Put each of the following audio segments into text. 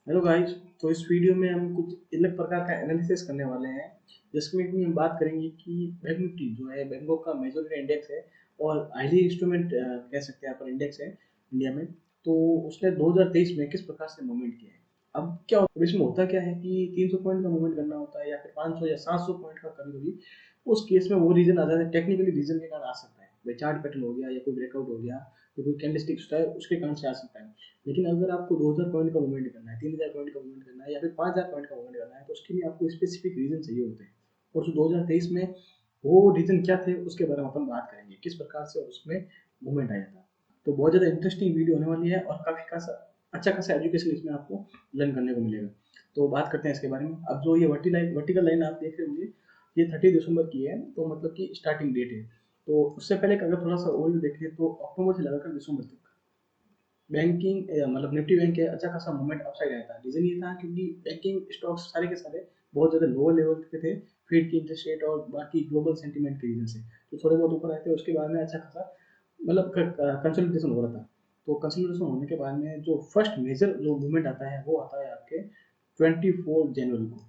Hello guys. तो इस video में हम कुछ अलग प्रकार का एनालिसिस करने वाले हैं, जिसमें कि हम बात करेंगे कि बैंक निफ्टी जो है बैंकों का मेजॉरिटी इंडेक्स है और हाईली इंस्ट्रूमेंट कह सकते हैं पर इंडेक्स है इंडिया में। तो उसने 2023 में किस प्रकार से मूवमेंट किया है। अब क्या होता है, इसमें होता क्या है कि 300 पॉइंट का मूवमेंट करना होता है या फिर 500 या 700 पॉइंट का कभी कभी। उस केस में वो रीजन आ जाता है, टेक्निकली रीजन के कारण आ सकता है, भाई चार्ट पैटर्न हो गया या कोई ब्रेकआउट हो गया, तो कोई कैंडलस्टिक है उसके कारण से आ सकता है। लेकिन अगर आपको 2000 पॉइंट का मूवमेंट करना है, 3000 पॉइंट का मूवमेंट करना है या फिर 5000 पॉइंट का मूवमेंट करना है, तो उसके लिए आपको स्पेसिफिक रीजन चाहिए होते हैं। और जो 2023 में वो रीजन क्या थे उसके बारे में अपन बात करेंगे, किस प्रकार से उसमें मूवमेंट आया था। तो बहुत ज़्यादा इंटरेस्टिंग वीडियो होने वाली है और काफ़ी खासा अच्छा खासा एजुकेशन इसमें आपको लर्न करने को मिलेगा। तो बात करते हैं इसके बारे में। अब जो ये वर्टिकल लाइन आप देख रहे होंगे, ये 30 दिसंबर की है, तो मतलब कि स्टार्टिंग डेट है। तो उससे पहले अगर थोड़ा सा ओवरव्यू देखें तो अक्टूबर से लगाकर दिसंबर तक बैंकिंग मतलब निफ्टी बैंक के अच्छा खासा मूवमेंट अपसाइड आया था। रीजन ये था क्योंकि बैंकिंग स्टॉक्स सारे के सारे बहुत ज़्यादा लोअर लेवल पे थे, फीड की इंटरेस्ट रेट और बाकी ग्लोबल सेंटीमेंट के रीजन से। तो थोड़े बहुत ऊपर आए थे, उसके बाद में अच्छा खासा मतलब कंसोलिडेशन हो रहा था। तो कंसोलिडेशन होने के बाद में जो फर्स्ट मेजर जो मूवमेंट आता है वो आता है आपके 24 जनवरी को।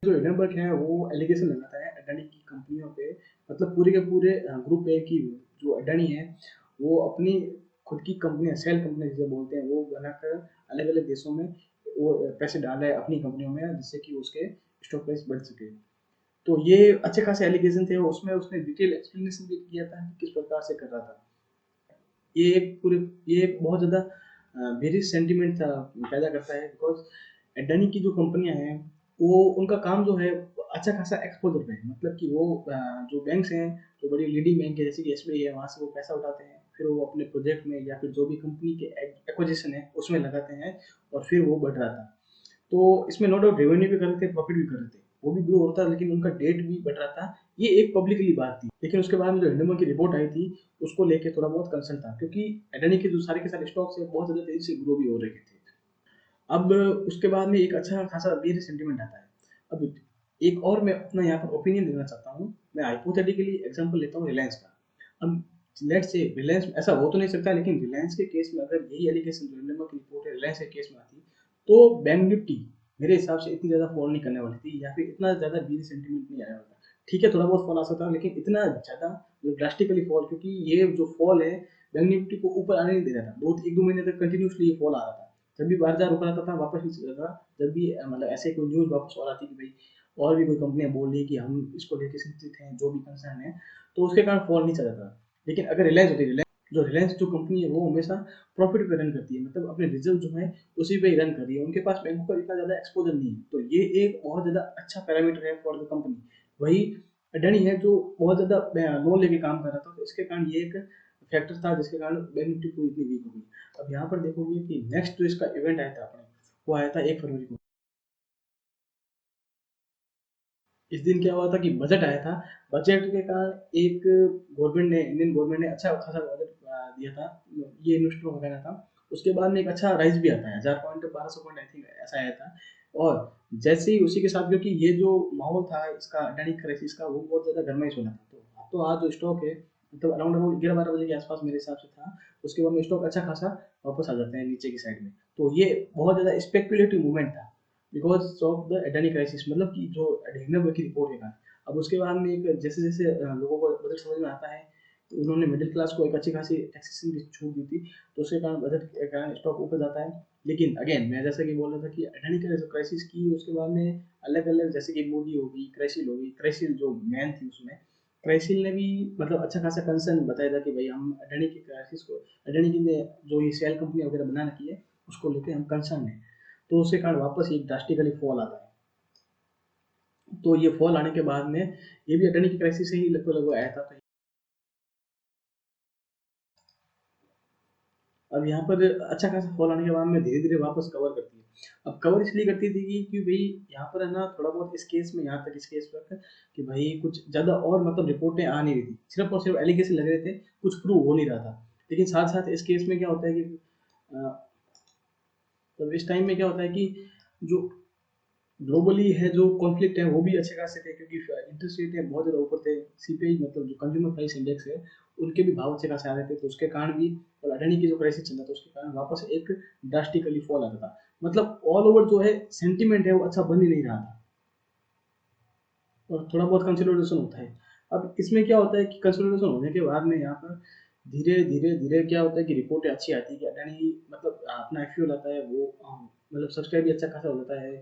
जो हिडनबर्ग है वो एलिगेशन लगाता है अडानी की कंपनियों पे, मतलब पूरे के पूरे ग्रुप ए की। जो अडानी है वो अपनी खुद की कंपनियां, सेल कंपनी जिसे बोलते हैं, वो बनाकर अलग अलग देशों में वो पैसे डाल रहा है अपनी कंपनियों में, जिससे कि उसके स्टॉक प्राइस बढ़ सके। तो ये अच्छे खासे एलिगेशन थे, उसमें उसने डिटेल एक्सप्लेनेशन भी किया था कि किस प्रकार से कर रहा था। ये एक पूरे ये एक बहुत ज़्यादा वेरी सेंटिमेंट था पैदा करता है, बिकॉज अडानी की जो कंपनियां हैं वो उनका काम जो है अच्छा खासा एक्सपोजर पे है। मतलब कि वो जो बैंक्स हैं, जो बड़ी लीडिंग बैंक है जैसे कि एसबीआई है, वहाँ से वो पैसा उठाते हैं, फिर वो अपने प्रोजेक्ट में या फिर जो भी कंपनी के एक्विजिशन है उसमें लगाते हैं और फिर वो बढ़ रहा था। तो इसमें नो डाउट रेवेन्यू भी कर रहे थे, प्रॉफिट भी कर रहे थे, वो भी ग्रो होता था, लेकिन उनका डेट भी बढ़ रहा था। ये एक पब्लिकली बात थी। लेकिन उसके बाद में जो हिंडनबर्ग की रिपोर्ट आई थी उसको लेके थोड़ा बहुत कंसर्न था, क्योंकि एडानी के जो सारे के सारे स्टॉक्स है बहुत ज़्यादा तेजी से ग्रो भी हो रहे थे। अब उसके बाद में एक अच्छा खासा बेयर सेंटीमेंट आता है। अब एक और मैं अपना यहाँ पर ओपिनियन देना चाहता हूँ। मैं हाइपोथेटिकली एग्जांपल लेता हूँ रिलायंस का। अब लेट्स से रिलायंस, ऐसा हो तो नहीं सकता, लेकिन रिलायंस के केस में अगर यही एलिगेशन जो हिंडनबर्ग की रिपोर्ट है रिलायंस के केस में आती, तो बैंक निफ्टी मेरे हिसाब से इतनी ज़्यादा फॉल नहीं करने वाली थी, या फिर इतना ज़्यादा बेयर सेंटीमेंट नहीं आया होता। ठीक है, थोड़ा बहुत फॉल आ सकता है, लेकिन इतना ज़्यादा ड्रास्टिकली फॉल, क्योंकि ये जो फॉल है बैंक निफ्टी को ऊपर आने नहीं दे रहा था। दो एक दो महीने तक कंटिन्यूसली ये फॉल आ रहा था। जब भी बाजार ऊपर आता था वापस नीचे जाता था। जब भी मतलब ऐसे कोई न्यूज़ वापस और आती कि भाई और भी कोई कंपनियां बोल रही है कि हम इसको लेके चिंतित हैं, जो भी कंसर्न है, तो उसके कारण फॉल नहीं चला था। लेकिन अगर रिलायंस होती, रिलायंस जो कंपनी है वो हमेशा प्रॉफिट पे रन करती है, मतलब अपने रिजल्ट जो है उसी पे ही रन कर रही है, उनके पास बैंकों का इतना ज़्यादा एक्सपोजर नहीं है। तो ये एक बहुत ज़्यादा अच्छा पैरामीटर है फॉर द कंपनी। वही अडानी है जो बहुत ज़्यादा लोन लेके काम कर रहा था, तो इसके कारण ये एक फैक्टर था जिसके कारण बैंक निफ्टी को इतनी वीक हो गई। अब यहाँ पर देखोगे कि नेक्स्ट जो इसका इवेंट आया था अपने, वो आया था 1 फरवरी को। इस दिन क्या हुआ था कि बजट आया था। बजट के कारण एक गवर्नमेंट ने, इंडियन गवर्नमेंट ने अच्छा खासा बजट दिया था, ये इन्वेस्टरों का कहना था। उसके बाद में एक अच्छा राइज भी आता है, 1000 पॉइंट 1200 पॉइंट आई थिंक ऐसा आया था। और जैसे ही उसी के साथ, क्योंकि ये जो माहौल था इसका अडानी क्राइसिस का, वो बहुत ज़्यादा गर्माइश होना था, तो आज जो स्टॉक है मतलब अराउंड अराउंड 11-12 बजे के आसपास मेरे हिसाब से था। उसके बाद में स्टॉक अच्छा खासा वापस आ जाते हैं नीचे की साइड में। तो ये बहुत ज़्यादा स्पेकुलेटिव मूवमेंट था because of the Adani crisis, मतलब कि जो हिंडनबर्ग की रिपोर्ट के कारण। अब उसके बाद में एक जैसे जैसे लोगों को बजट समझ में आता है, तो उन्होंने मिडिल क्लास को एक अच्छी खासी टैक्सेशन की छूट दी थी, तो उसके कारण बजट के कारण स्टॉक ऊपर जाता है। लेकिन अगेन मैं जैसा कि बोल रहा था कि एडानी का जो क्राइसिस की उसके बाद में अलग अलग, जैसे कि मोदी होगी, क्राइसिल होगी, क्राइसिल जो मैन थी उसमें, क्राइसिल ने भी मतलब अच्छा खासा कंसर्न बताया था कि भाई हम अडानी की क्राइसिस को, अडानी की ने जो ये सेल कंपनी वगैरह बना रखी है उसको लेकर हम कंसर्न है। तो उसके कारण वापस ये ड्रास्टिकली फॉल आता है। तो ये फॉल आने के बाद में ये भी अडानी की क्राइसिस से ही लगभग लगभग आया था। तो अब यहाँ पर अच्छा खासा फॉल आने के बाद में धीरे धीरे वापस कवर करती है। अब कवर इसलिए करती थी कि भाई यहाँ पर है ना, थोड़ा बहुत इस केस में, यहाँ तक इस केस पर कि भाई कुछ ज़्यादा और मतलब रिपोर्टें आ नहीं रही थी, सिर्फ और सिर्फ एलिगेशन लग रहे थे, कुछ प्रूव हो नहीं रहा था। लेकिन साथ साथ इस केस में क्या होता है कि अ, तब इस टाइम में क्या होता है कि जो ग्लोबली है जो कॉन्फ्लिक्ट है वो भी अच्छे खासे थे, क्योंकि इंटरेस्ट रेट है बहुत ज़्यादा ऊपर थे। सीपीआई मतलब जो कंज्यूमर प्राइस इंडेक्स है, उनके भी भाव अच्छे खासे आ रहे थे, तो उसके कारण भी, और अडानी की जो क्राइसिस चल रहा था उसके कारण वापस एक ड्रास्टिकली फॉल आता था। मतलब ऑल ओवर जो है सेंटीमेंट है वो अच्छा बन ही नहीं रहा था, और थोड़ा बहुत कंसोलिडेशन होता है। अब इसमें क्या होता है कि कंसोलिडेशन होने के बाद में यहाँ पर धीरे धीरे धीरे क्या होता है कि रिपोर्टें अच्छी आती है कि अडानी मतलब अपना एफपीओ लाता है, वो मतलब सब्सक्राइब भी अच्छा खासा हो जाता है।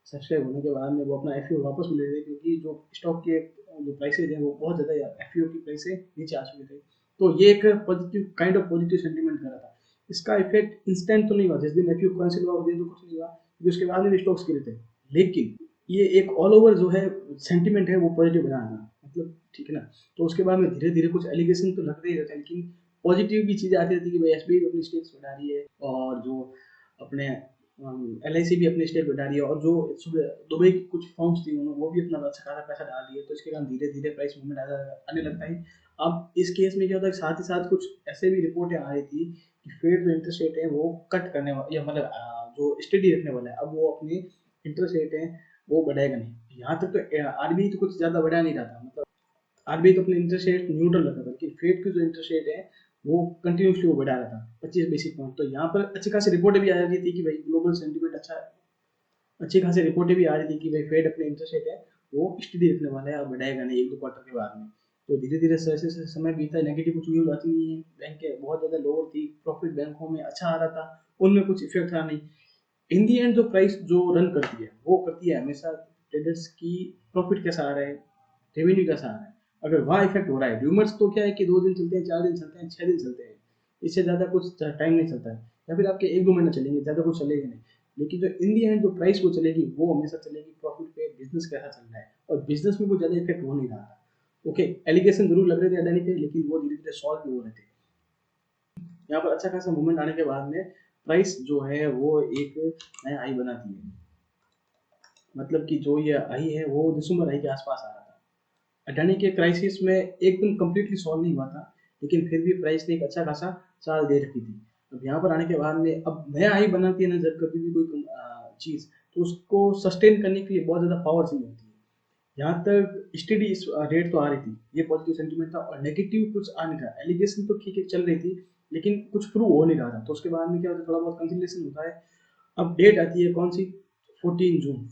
सब्सक्राइब होने के बाद में वो अपना एफपीओ वापस भी ले लेते हैं, क्योंकि जो स्टॉक के जो प्राइसेज हैं वो बहुत ज़्यादा एफपीओ की प्राइस से नीचे आ चुके थे। तो ये एक positive kind of positive sentiment कर रहा था। इसका इफेक्ट इंस्टेंट तो नहीं हुआ, जिस दिन एफपीओ कैंसिल हुआ उस दिन तो कुछ नहीं हुआ, क्योंकि उसके बाद में भी स्टॉक्स गिरे थे। लेकिन ये एक ऑल ओवर जो है सेंटीमेंट है वो पॉजिटिव बना था, मतलब ठीक है ना। तो उसके बाद में धीरे धीरे कुछ एलिगेशन तो लगते ही रहते हैं, लेकिन पॉजिटिव भी चीज़ें आती रहती है कि भाई एसबीआई अपनी स्टेक्स बढ़ा रही है, और जो अपने एलआईसी भी अपनी स्टेक बढ़ा रही है, और जो सुबह दुबई की कुछ फर्म्स थी उन्होंने वो भी अपना अच्छा खासा पैसा डाल रही है, तो इसके कारण धीरे धीरे प्राइस मूवमेंट आने लगता है। अब इस केस में क्या होता है, साथ ही साथ कुछ ऐसे भी रिपोर्टें आ रही थी कि फेड जो इंटरेस्ट रेट है वो कट करने वाला, या मतलब जो स्टडी रखने वाला है, अब वो अपनी इंटरेस्ट रेट है वो बढ़ाएगा नहीं। यहाँ तक तो आरबीआई तो कुछ ज़्यादा बढ़ा नहीं रहा था, मतलब आरबीआई तो अपने इंटरेस्ट रेट न्यूट्रल रखा था, लेकिन फेड की जो इंटरेस्ट रेट है वो कंटिन्यूसली वो बढ़ा रहा था 25 बेसिस पॉइंट। तो यहाँ पर अच्छी खासी रिपोर्टें भी आ रही थी कि भाई ग्लोबल सेंटीमेंट अच्छा, अच्छी खासी रिपोर्टें भी आ रही थी कि भाई फेड अपने इंटरेस्ट रेट है वो स्टडी रखने वाला है और बढ़ाएगा नहीं एक दो क्वार्टर के बाद में। तो धीरे धीरे जैसे जैसे समय बीता, नेगेटिव कुछ न्यूज आती नहीं है, बैंक के बहुत ज़्यादा लोअर थी, प्रॉफिट बैंकों में अच्छा आ रहा था, उनमें कुछ इफेक्ट था नहीं। इन दी एंड जो प्राइस जो रन करती है वो करती है हमेशा ट्रेडर्स की प्रॉफिट कैसा आ रहा है, रेवेन्यू कैसा आ रहा है। अगर वहाँ इफेक्ट हो रहा है, रूमर्स तो क्या है कि 2 दिन चलते हैं, 4 दिन चलते हैं, 6 दिन चलते हैं, इससे ज़्यादा कुछ टाइम नहीं चलता है, या फिर आपके 1-2 महीने चलेंगे, ज़्यादा कुछ चलेगा नहीं। लेकिन जो इन दी एंड जो प्राइस वो चलेगी वो हमेशा चलेगी प्रॉफिट पे, बिजनेस कैसा चल रहा है, और बिजनेस में कुछ ज़्यादा इफेक्ट हो नहीं रहा था। ओके, एलिगेशन जरूर लग रहे थे अडानी पे, लेकिन वो धीरे धीरे सॉल्व भी हो रहे थे। यहाँ पर अच्छा खासा मूवमेंट आने के बाद में प्राइस जो है वो एक नया हाई बनाती है, मतलब कि जो ये हाई है वो दिसंबर हाई के आसपास आ रहा था। अडानी के क्राइसिस में एकदम कंप्लीटली सॉल्व नहीं हुआ था, लेकिन फिर भी प्राइस ने एक अच्छा खासा चाल दे रखी थी। अब यहाँ पर आने के बाद में अब नया हाई बनाती है ना जब कभी भी कोई चीज़, तो उसको सस्टेन करने के लिए बहुत ज़्यादा पावर चाहिए होती है। यहाँ तक स्टडी इस रेट तो आ रही थी, ये पॉजिटिव सेंटीमेंट था, और नेगेटिव कुछ आ नहीं था, एलिगेशन तो ठीक है चल रही थी, लेकिन कुछ प्रूव हो नहीं रहा था। तो उसके बाद में क्या होता है, थोड़ा बहुत कंसिडरेशन होता है। अब डेट आती है कौन सी, 14 जून।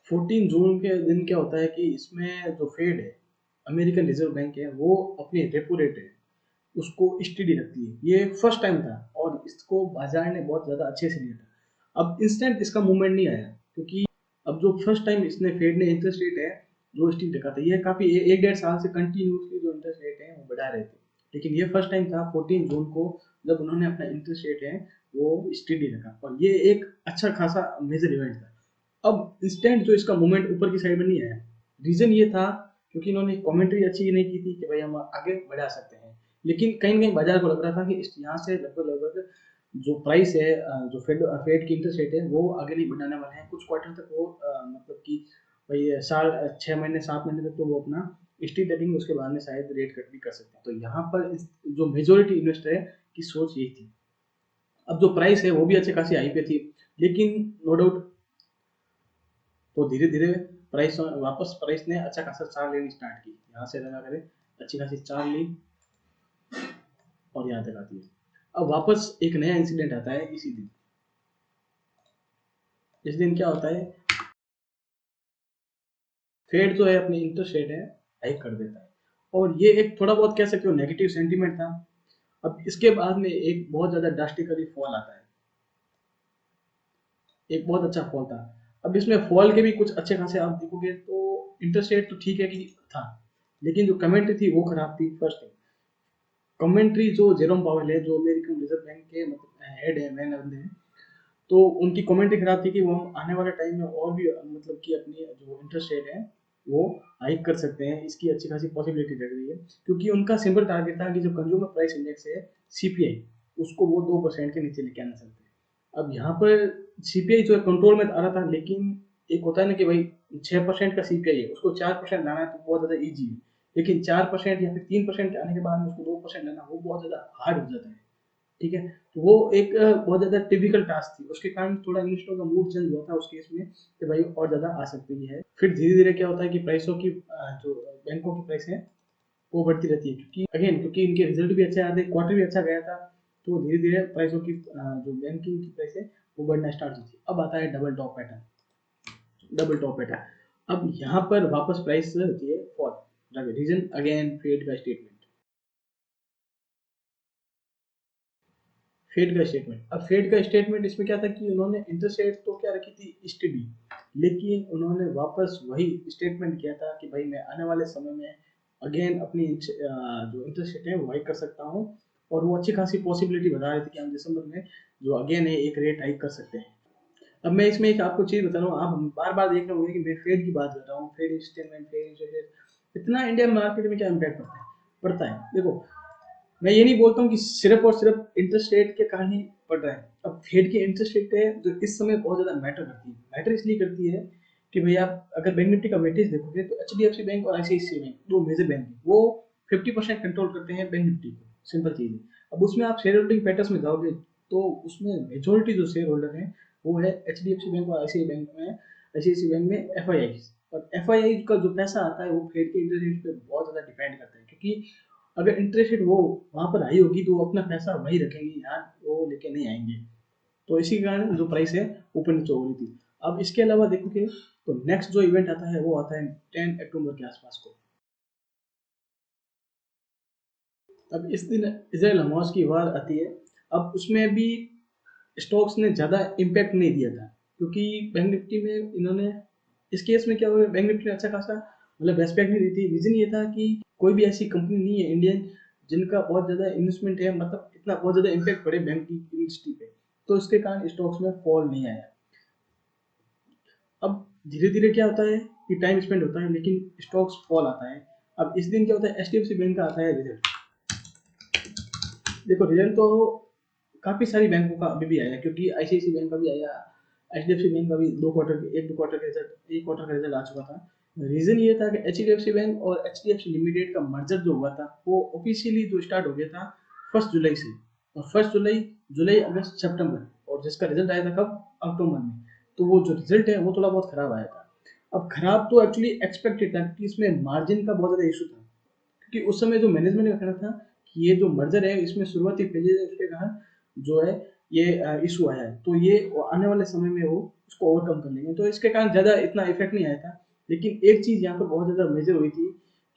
14 जून के दिन क्या होता है कि इसमें जो फेड है, अमेरिकन रिजर्व बैंक है, वो अपनी रेपो रेट है उसको स्टडी रखती है। ये फर्स्ट टाइम था, और इसको बाजार ने बहुत ज़्यादा अच्छे से लिया था। अब इंस्टेंट इसका मूवमेंट नहीं आया, क्योंकि अब जो फर्स्ट टाइम इसने फेड ने इंटरेस्ट रेट है जो स्टील रखा था, ये काफ़ी 1-1.5 साल से कंटिन्यूसली जो इंटरेस्ट रेट है वो बढ़ा रहे थे, लेकिन ये फर्स्ट टाइम था 14 जून को जब उन्होंने अपना इंटरेस्ट रेट है वो स्टडी रखा, और ये एक अच्छा खासा मेजर इवेंट था। अब इंस्टेंट जो इसका मूवमेंट ऊपर की साइड में नहीं आया, रीजन ये था क्योंकि इन्होंने कमेंट्री अच्छी नहीं की थी कि भाई हम आगे बढ़ा सकते हैं, लेकिन कहीं ना कहीं बाजार को लग रहा था कि यहाँ से लगभग लगभग जो प्राइस है, जो फेड फेड की इंटरेस्ट रेट है वो आगे नहीं बढ़ाने वाले हैं कुछ क्वार्टर तक, वो मतलब कि भाई साल 6 महीने 7 महीने तक तो वो अपना स्टील रखेंगे, उसके बाद में शायद रेट कट भी कर सकते हैं। तो यहाँ पर जो मेजोरिटी इन्वेस्टर है की सोच यही थी। अब जो प्राइस है वो भी अच्छे खासी हाई पे थी, लेकिन नो डाउट तो धीरे धीरे प्राइस वापस प्राइस ने अच्छा खासा चाल लेनी स्टार्ट की, यहाँ से लगा करे अच्छी खासी चाल ली, और यहाँ तक आती है। अब वापस एक नया इंसिडेंट आता है इसी दिन। इस दिन क्या होता है, फेड जो है अपनी इंटरेस्ट रेट है हाइक कर देता है, और ये एक थोड़ा बहुत कह सकते हो नेगेटिव सेंटीमेंट था। अब इसके बाद में एक बहुत ज्यादा ड्रास्टिकली फॉल आता है, एक बहुत अच्छा फॉल था। अब इसमें फॉल के भी कुछ अच्छे खासे आप देखोगे तो इंटरेस्ट रेट तो ठीक है कि था, लेकिन जो कमेंट्री थी वो खराब थी। फर्स्ट थिंग, कमेंट्री जो जेरोम पावेल है जो अमेरिकन रिजर्व बैंक के मतलब हेड है, मैन बंदे हैं, तो उनकी कमेंट्री खराब थी कि वो हम आने वाले टाइम में और भी मतलब कि अपनी जो इंटरेस्ट रेट है वो हाइक कर सकते हैं, इसकी अच्छी खासी पॉसिबिलिटी लग रही है, क्योंकि उनका सिंपल टारगेट था कि जो कंज्यूमर प्राइस इंडेक्स है सीपीआई, उसको वो 2% के नीचे लेके आना चाहते हैं। अब यहाँ पर सीपीआई जो है कंट्रोल में आ रहा था, लेकिन एक होता है ना कि भाई 6% का सीपीआई है उसको 4% लाना है तो बहुत ज़्यादा ईजी है, लेकिन 4% या फिर 3% के आने के बाद में उसको 2% लाना वो बहुत ज़्यादा हार्ड हो जाता है। ठीक है। तो वो एक बहुत ज़्यादा टिपिकल टास्क थी, उसके कारण थोड़ा इन्वेस्टरों का मूड चेंज हुआ था उस केस में कि भाई और ज़्यादा आ सकती है। फिर धीरे-धीरे क्या होता है कि प्राइसों की जो बैंकों की प्राइस है वो बढ़ती रहती है, क्योंकि अगेन क्योंकि इनके रिजल्ट भी अच्छे आते, क्वार्टर भी अच्छा गया था, तो धीरे-धीरे प्राइसों की जो बैंकिंग की प्राइस है वो बढ़ना स्टार्ट हुई थी। अब आता है double top pattern. Double top pattern, अब यहाँ पर वापस प्राइस होती है फॉल। रीजन अगेन फेड का स्टेटमेंट। फेड का स्टेटमेंट, अब फेड का स्टेटमेंट इसमें क्या था कि उन्होंने इंटरेस्ट रेट तो क्या रखी थी स्टेडी, लेकिन उन्होंने वापस वही स्टेटमेंट किया था कि भाई मैं आने वाले समय में अगेन अपनी जो इंटरेस्ट रेट है वो हाइक कर सकता हूँ, और वो अच्छी खासी पॉसिबिलिटी बता रहे थे कि हम दिसंबर में जो अगेन है एक रेट हाइक कर सकते हैं। अब मैं इसमें एक आपको चीज बता रहा हूँ, आप बार बार देख रहे होंगे कि मैं फेड की बात कर रहा हूँ, Fed statement, Fed interest rate, इतना इंडियन मार्केट में क्या इम्पैक्ट पड़ता है देखो। मैं ये नहीं बोलता हूँ कि सिर्फ और सिर्फ इंटरेस्ट रेट के कारण ही पड़ रहा है। अब फेड की इंटरेस्ट रेट है जो इस समय बहुत ज्यादा मैटर करती है, मैटर इसलिए करती है कि भैया आप अगर बैंक निफ्टी का वेटेज देखोगे तो एचडीएफसी बैंक और आईसीआईसीआई बैंक, दो मेजर बैंक है, वो 50% कंट्रोल करते हैं बैंक निफ्टी को, सिंपल चीज है। अब उसमें आप शेयर होल्डिंग पैटर्न में जाओगे तो उसमें मेजोरिटी जो शेयर होल्डर है वो है एचडीएफसी बैंक और आईसीआई बैंक में, आईसीआईसी बैंक में एफआईआई, और एफआईआई का जो पैसा आता है वो फेड के इंटरेस्ट रेट पे बहुत ज्यादा डिपेंड करता है, क्योंकि अगर इंटरेस्ट रेट वो वहां पर हाई होगी तो वो अपना पैसा वही रखेंगे, यहाँ वो लेके नहीं आएंगे। तो इसी कारण जो प्राइस है ऊपर नीचे हो रही थी। अब इसके अलावा देखोगे तो नेक्स्ट जो इवेंट आता है वो आता है 10 अक्टूबर के आसपास को। अब इस दिन इजराइल हमास की वार आती है। अब उसमें भी स्टॉक्स ने ज़्यादा इम्पैक्ट नहीं दिया था, क्योंकि बैंक निफ्टी में इन्होंने इस केस में क्या हुआ, बैंक निफ्टी ने अच्छा खासा मतलब रेस्पेक्ट नहीं दी थी। रीजन ये था कि कोई भी ऐसी कंपनी नहीं है इंडियन जिनका बहुत ज़्यादा इन्वेस्टमेंट है, मतलब इतना बहुत ज़्यादा इम्पैक्ट पड़े बैंकिंग इंडस्ट्री पे, तो इसके कारण स्टॉक्स में फॉल नहीं आया। अब धीरे धीरे क्या होता है कि टाइम स्पेंड होता है लेकिन स्टॉक्स फॉल आता है। अब इस दिन क्या होता है, H D F C bank का आता है रिजल्ट। देखो रिजल्ट तो काफ़ी सारी बैंकों का अभी भी आया, क्योंकि आईसीआईसी बैंक का भी आया, एचडीएफसी बैंक का भी एक दो क्वार्टर के रिजल्ट, एक क्वार्टर का रिजल्ट आ चुका था। रीजन ये था कि एचडीएफसी बैंक और एचडीएफसी लिमिटेड का मर्जर जो हुआ था वो ऑफिशियली जो स्टार्ट हो गया था 1 जुलाई से, और 1 जुलाई, जुलाई अगस्त सितंबर, और जिसका रिजल्ट आया था कब, अक्टूबर में। तो वो जो रिजल्ट है वो थोड़ा बहुत खराब आया था। अब खराब तो एक्चुअली एक्सपेक्टेड था, क्योंकि इसमें मार्जिन का बहुत ज़्यादा इशू था, क्योंकि उस समय जो मैनेजमेंट का कहना था कि ये जो मर्जर है इसमें शुरुआती फेजेज है उसके कारण जो है ये इशू आया है, तो ये आने वाले समय में वो उसको ओवरकम कर लेंगे, तो इसके कारण ज़्यादा इतना इफेक्ट नहीं आया था। लेकिन एक चीज़ यहाँ पर बहुत ज़्यादा मेजर हुई थी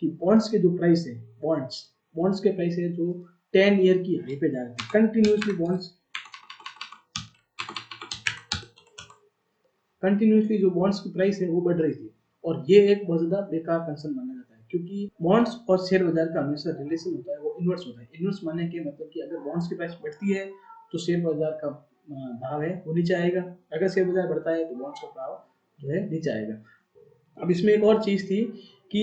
कि बॉन्ड्स के जो प्राइस है, बॉन्ड्स बॉन्ड्स के प्राइस है जो 10 ईयर की हाई पे जा रहे थे कंटिन्यूसली, बॉन्ड्स कंटिन्यूसली जो बॉन्ड्स की प्राइस है वो बढ़ रही थी, और ये एक बहुत ज़्यादा बेकार कंसर्न माना जाता है, क्योंकि बॉन्ड्स और शेयर बाजार का हमेशा रिलेशन होता है वो इन्वर्स होता है। इन्वर्स माने के मतलब कि अगर बॉन्ड्स की प्राइस बढ़ती है तो शेयर बाजार का भाव है वो नीचे आएगा, अगर शेयर बाजार बढ़ता है तो बॉन्ड्स का भाव जो है नीचे आएगा। अब इसमें एक और चीज़ थी कि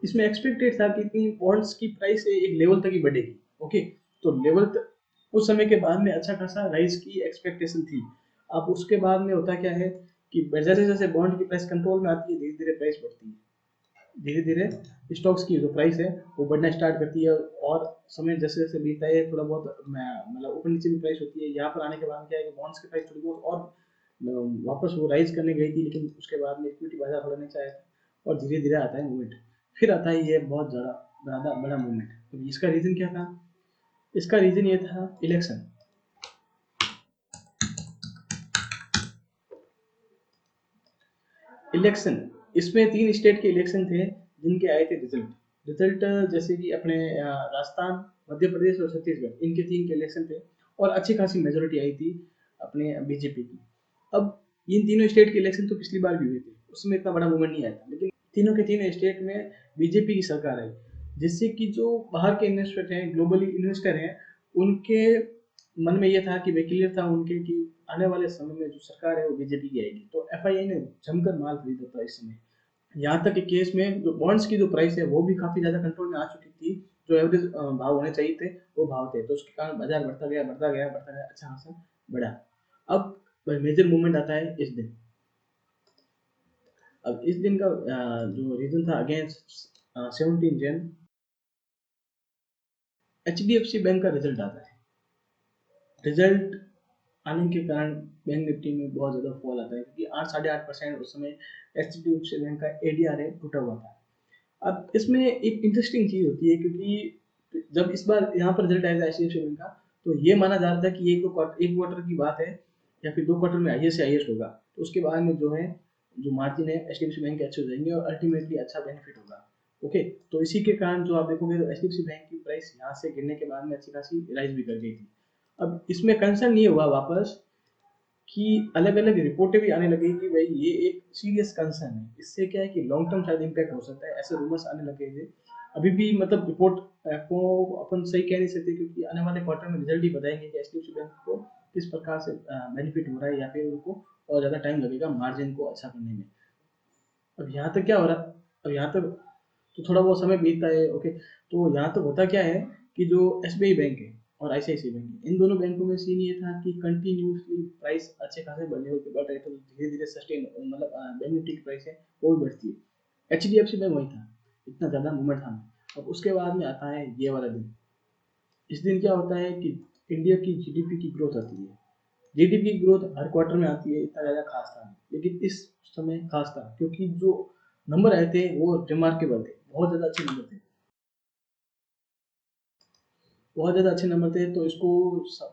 इसमें एक्सपेक्टेड था कि इतनी बॉन्ड्स की प्राइस एक लेवल तक ही बढ़ेगी, ओके, तो लेवल तक उस समय के बाद में अच्छा खासा राइज की एक्सपेक्टेशन थी। अब उसके बाद में होता क्या है कि जैसे जैसे बॉन्ड की प्राइस कंट्रोल में आती है धीरे धीरे प्राइस बढ़ती है, धीरे धीरे स्टॉक्स की जो प्राइस है वो बढ़ना स्टार्ट करती है, और समय जैसे जैसे बीतता है थोड़ा बहुत मतलब ऊपर नीचे भी प्राइस होती है। यहाँ पर आने के बाद क्या है कि बॉन्ड्स की प्राइस थोड़ी बहुत और वापस वो राइज करने गई थी, लेकिन उसके बाद में इक्विटी बाजार थोड़ा नीचे आया था, और धीरे धीरे आता है मूवमेंट, फिर आता है ये बहुत ज़्यादा ज़्यादा बड़ा मूवमेंट। तो इसका रीज़न क्या था, इसका रीज़न ये था इलेक्शन। इलेक्शन, इसमें 3 स्टेट के इलेक्शन थे जिनके आए थे रिजल्ट। रिजल्ट जैसे कि अपने राजस्थान, मध्य प्रदेश और छत्तीसगढ़, इनके 3 के इलेक्शन थे, और अच्छी खासी मेजोरिटी आई थी अपने बीजेपी की। अब इन तीनों स्टेट के इलेक्शन तो पिछली बार भी हुए थे, उसमें इतना बड़ा मूवमेंट नहीं आया था, लेकिन तीनों के तीनों स्टेट में बीजेपी की सरकार आई, जिससे कि जो बाहर के इन्वेस्टर हैं, ग्लोबली इन्वेस्टर हैं, उनके मन में ये था कि वे क्लियर था उनके कि आने वाले समय में जो सरकार है वो बीजेपी की आएगी, तो एफआईआई ने जमकर माल खरीदा था इस समय। यहाँ तक कि केस में जो बॉन्ड्स की जो प्राइस है वो भी काफी ज्यादा कंट्रोल में आ चुकी थी, जो एवरेज भाव होने चाहिए थे वो भाव थे, तो उसके कारण बाजार बढ़ता गया बढ़ता गया बढ़ता गया, अच्छा खासा बढ़ा। अब मेजर मूवमेंट आता है इस दिन। अब इस दिन का जो रीजन था against 17 Jan, H D F C bank का रिजल्ट आता है। रिजल्ट आने के कारण बैंक निफ्टी में बहुत ज़्यादा फॉल आता है, क्योंकि 8 साढ़े 8% उस समय एचडीएफसी बैंक का एडीआर है टूटा हुआ था। अब इसमें एक इंटरेस्टिंग चीज़ होती है, क्योंकि जब इस बार यहाँ पर रिजल्ट आया था एचडीएफसी बैंक का, तो ये माना जा रहा था कि ये तो एक क्वार्टर की बात है या फिर 2 क्वार्टर में हाईएस्ट से हाईएस्ट होगा, तो उसके बाद में जो है जो मार्जिन है एचडीएफसी बैंक के अच्छे हो जाएंगे और अल्टीमेटली अच्छा बेनिफिट होगा। ओके, तो इसी के कारण जो आप देखोगे तो एचडीएफसी बैंक की प्राइस यहाँ से गिरने के बाद में अच्छी खासी राइज भी कर गई थी। अब इसमें कंसर्न ये हुआ वापस कि अलग-अलग रिपोर्टें भी आने लगी कि भाई ये एक सीरियस कंसर्न है। इससे क्या है कि लॉन्ग टर्म शायद इम्पैक्ट हो सकता है, ऐसे रूमर्स आने लगे थे। अभी भी मतलब रिपोर्ट को अपन सही कह नहीं सकते, क्योंकि आने वाले क्वार्टर में रिजल्ट ही बताएंगे कि एचडीएफसी बैंक को किस प्रकार से बेनिफिट हो रहा है या फिर उनको और ज़्यादा टाइम लगेगा मार्जिन को अच्छा करने में। अब यहाँ तक क्या हो रहा है, अब यहाँ तक तो थोड़ा बहुत समय बीतता है। ओके, तो यहाँ तक होता क्या है कि जो एसबीआई बैंक है और आईसीआईसी बैंक है, इन दोनों बैंकों में सीन ये था कि कंटिन्यूसली प्राइस अच्छे खासे बढ़ रहे थे, धीरे धीरे सस्टेन मतलब बैंक निफ्टी की प्राइस है वो भी बढ़ती है। एचडीएफसी बैंक वही था, इतना ज़्यादा मूवमेंट था नहीं। अब उसके बाद में आता है ये वाला दिन। इस दिन क्या होता है कि इंडिया की जीडीपी की ग्रोथ आती है। जीडीपी की ग्रोथ हर क्वार्टर में आती है, इतना ज़्यादा खास था नहीं, लेकिन इस समय खास था क्योंकि जो नंबर आए थे वो रिमार्केबल थे, बहुत ज़्यादा अच्छे नंबर थे, बहुत ज़्यादा अच्छे नंबर थे। तो इसको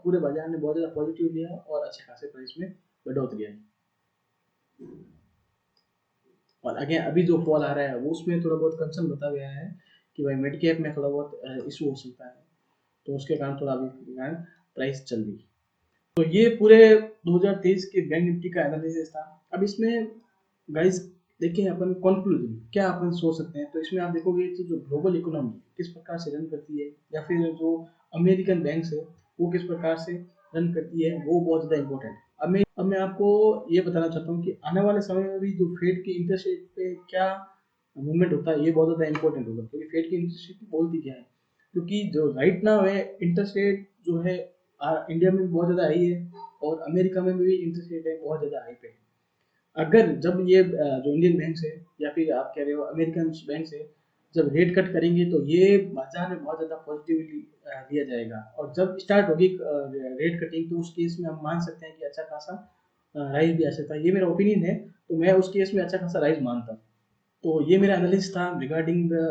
पूरे बाजार ने बहुत ज़्यादा पॉजिटिव लिया और अच्छे खासे प्राइस में बढ़ोतरी आई। और आगे अभी जो फॉल आ रहा है वो उसमें थोड़ा बहुत कंसर्न बता गया है कि भाई मिड कैप में थोड़ा बहुत इशू हो सकता है, तो उसके कारण थोड़ा अभी प्राइस चल रही है। तो ये पूरे 2023 के बैंक निफ्टी का एनालिसिस था। अब इसमें गाइस देखिए अपन कंक्लूजन क्या अपन सोच सकते हैं, तो इसमें आप देखोगे कि जो ग्लोबल इकोनॉमी किस प्रकार से रन करती है या फिर जो अमेरिकन बैंक्स है वो किस प्रकार से रन करती है, वो बहुत ज़्यादा इंपॉर्टेंट है। अब मैं आपको ये बताना चाहता हूँ कि आने वाले समय में भी जो फेड की इंटरेस्ट रेट पे क्या मूवमेंट होता है ये बहुत ज़्यादा इंपॉर्टेंट होगा, क्योंकि फेड की इंटरेस्ट रेट बोलती क्या है। क्योंकि जो राइट नाउ है इंटरेस्ट रेट जो है इंडिया में भी बहुत ज़्यादा हाई है और अमेरिका में भी इंटरेस्ट रेट है बहुत ज़्यादा हाई पे है। अगर जब ये जो इंडियन बैंक है या फिर आप कह रहे हो अमेरिकन बैंक है, जब रेट कट करेंगे तो ये बाजार में बहुत ज़्यादा पॉजिटिवली लिया जाएगा, और जब स्टार्ट होगी रेट कटिंग तो उस केस में हम मान सकते हैं कि अच्छा खासा राइज भी आ सकता है। ये मेरा ओपिनियन है, तो मैं उस केस में अच्छा खासा राइज मानता हूँ। तो ये मेरा एनालिसिस था रिगार्डिंग द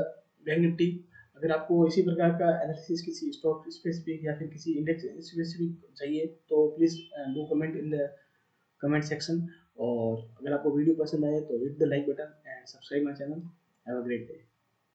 बैंक निफ्टी। अगर आपको इसी प्रकार का एनालिसिस किसी स्टॉक स्पेसिफिक या फिर किसी इंडेक्स स्पेसिफिक चाहिए तो please do comment in the comment section. और अगर आपको वीडियो पसंद आए तो hit the like button and subscribe my channel. Have a great day.